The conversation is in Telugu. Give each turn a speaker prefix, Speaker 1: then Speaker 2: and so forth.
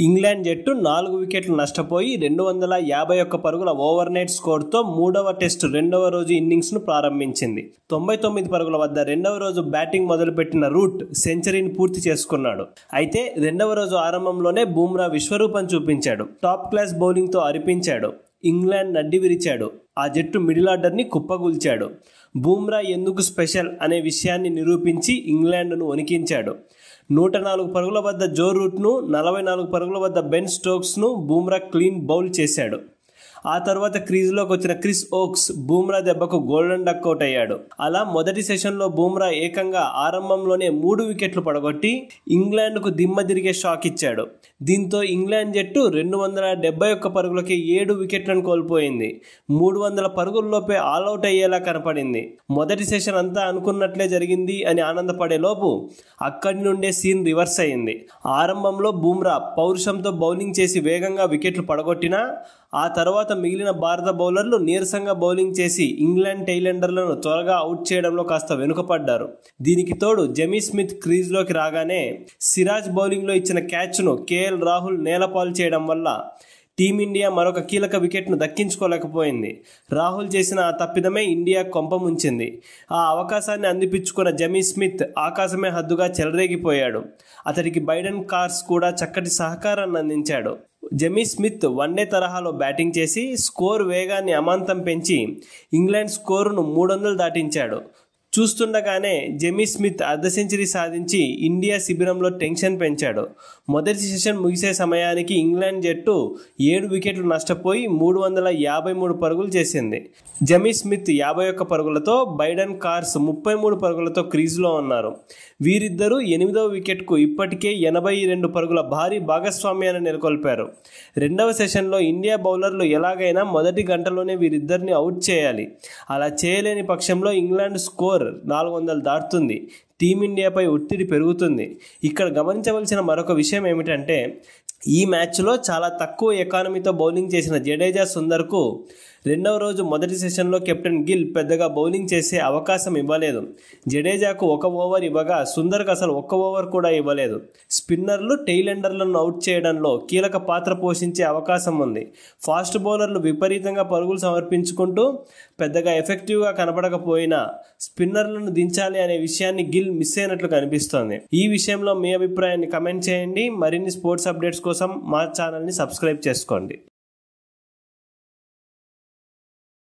Speaker 1: ఇంగ్లాండ్ జట్టు 4 వికెట్లు నష్టపోయి 251 పరుగుల ఓవర్నైట్ స్కోర్తో మూడవ టెస్టు రెండవ రోజు ఇన్నింగ్స్ను ప్రారంభించింది. 99 పరుగుల వద్ద రెండవ రోజు బ్యాటింగ్ మొదలుపెట్టిన రూట్ సెంచరీని పూర్తి చేసుకున్నాడు. అయితే రెండవ రోజు ఆరంభంలోనే బుమ్రా విశ్వరూపం చూపించాడు. టాప్ క్లాస్ బౌలింగ్తో అరిపించాడు. ఇంగ్లాండ్ నడ్డి విరిచాడు. ఆ జట్టు మిడిల్ ఆర్డర్ని కుప్పగూల్చాడు. బుమ్రా ఎందుకు స్పెషల్ అనే విషయాన్ని నిరూపించి ఇంగ్లాండ్ను వణికించాడు. 104 పరుగుల వద్ద జో రూట్ను, 44 పరుగుల వద్ద బెన్ స్టోక్స్ను బుమ్రా క్లీన్ బౌల్ చేశాడు. ఆ తర్వాత క్రీజ్లోకి వచ్చిన క్రిస్ ఓక్స్ బుమ్రా దెబ్బకు గోల్డెన్ డక్అవుట్ అయ్యాడు. అలా మొదటి సెషన్లో బుమ్రా ఏకంగా ఆరంభంలోనే 3 వికెట్లు పడగొట్టి ఇంగ్లాండ్కు దిమ్మ తిరిగే షాక్ ఇచ్చాడు. దీంతో ఇంగ్లాండ్ జట్టు 271 పరుగులకి 7 వికెట్లను కోల్పోయింది. 300 పరుగుల్లోపే ఆల్అవుట్ అయ్యేలా కనపడింది. మొదటి సెషన్ అంతా అనుకున్నట్లే జరిగింది అని ఆనందపడే లోపు అక్కడి నుండే సీన్ రివర్స్ అయింది. ఆరంభంలో బుమ్రా పౌరుషంతో బౌలింగ్ చేసి వేగంగా వికెట్లు పడగొట్టినా ఆ తర్వాత మిగిలిన భారత బౌలర్లు నీరసంగా బౌలింగ్ చేసి ఇంగ్లాండ్ టైలెండర్లను త్వరగా అవుట్ చేయడంలో కాస్త వెనుకపడ్డారు. దీనికి తోడు జెమీ స్మిత్ క్రీజ్లోకి రాగానే సిరాజ్ బౌలింగ్లో ఇచ్చిన క్యాచ్ను కేఎల్ రాహుల్ నేలపాలు చేయడం వల్ల టీమిండియా మరొక కీలక వికెట్ను దక్కించుకోలేకపోయింది. రాహుల్ చేసిన ఆ తప్పిదమే ఇండియా కొంప ముంచింది. ఆ అవకాశాన్ని అందిపించుకున్న జెమీ స్మిత్ ఆకాశమే హద్దుగా చెలరేగిపోయాడు. అతడికి బైడెన్ కార్స్ కూడా చక్కటి సహకారాన్ని అందించాడు. జెమీ స్మిత్ వన్డే తరహాలో బ్యాటింగ్ చేసి స్కోర్ వేగాన్ని అమాంతం పెంచి ఇంగ్లాండ్ స్కోరును 300 దాటించాడు. చూస్తుండగానే జెమీ స్మిత్ అర్ధ సెంచరీ సాధించి ఇండియా శిబిరంలో టెన్షన్ పెంచాడు. మొదటి సెషన్ ముగిసే సమయానికి ఇంగ్లాండ్ జట్టు 7 వికెట్లు నష్టపోయి 353 పరుగులు చేసింది. జెమీ స్మిత్ 51 పరుగులతో, బైడెన్ కార్స్ 33 పరుగులతో క్రీజ్లో ఉన్నారు. వీరిద్దరూ 8వ వికెట్కు ఇప్పటికే 82 పరుగుల భారీ భాగస్వామ్యాన్ని నెలకొల్పారు. రెండవ సెషన్లో ఇండియా బౌలర్లు ఎలాగైనా మొదటి గంటలోనే వీరిద్దరిని అవుట్ చేయాలి. అలా చేయలేని పక్షంలో ఇంగ్లాండ్ స్కోర్ 400 దాటుతుంది. టీమిండియాపై ఒత్తిడి పెరుగుతుంది. ఇక్కడ గమనించవలసిన మరొక విషయం ఏమిటంటే ఈ మ్యాచ్లో చాలా తక్కువ ఎకానమీతో బౌలింగ్ చేసిన జడేజా, సుందర్కు రెండవ రోజు మొదటి సెషన్లో కెప్టెన్ గిల్ పెద్దగా బౌలింగ్ చేసే అవకాశం ఇవ్వలేదు. జడేజాకు 1 ఓవర్ ఇవ్వగా సుందర్కు అసలు 1 ఓవర్ కూడా ఇవ్వలేదు. స్పిన్నర్లు టెయిలెండర్లను అవుట్ చేయడంలో కీలక పాత్ర పోషించే అవకాశం ఉంది. ఫాస్ట్ బౌలర్లు విపరీతంగా పరుగులు సమర్పించుకుంటూ పెద్దగా ఎఫెక్టివ్గా కనపడకపోయినా స్పిన్నర్లను దించాలి అనే విషయాన్ని గిల్ మిస్ అయినట్లు కనిపిస్తోంది. ఈ విషయంలో మీ అభిప్రాయాన్ని కమెంట్ చేయండి. మరిన్ని స్పోర్ట్స్ అప్డేట్స్ కోసం మా ఛానల్ని సబ్స్క్రైబ్ చేసుకోండి.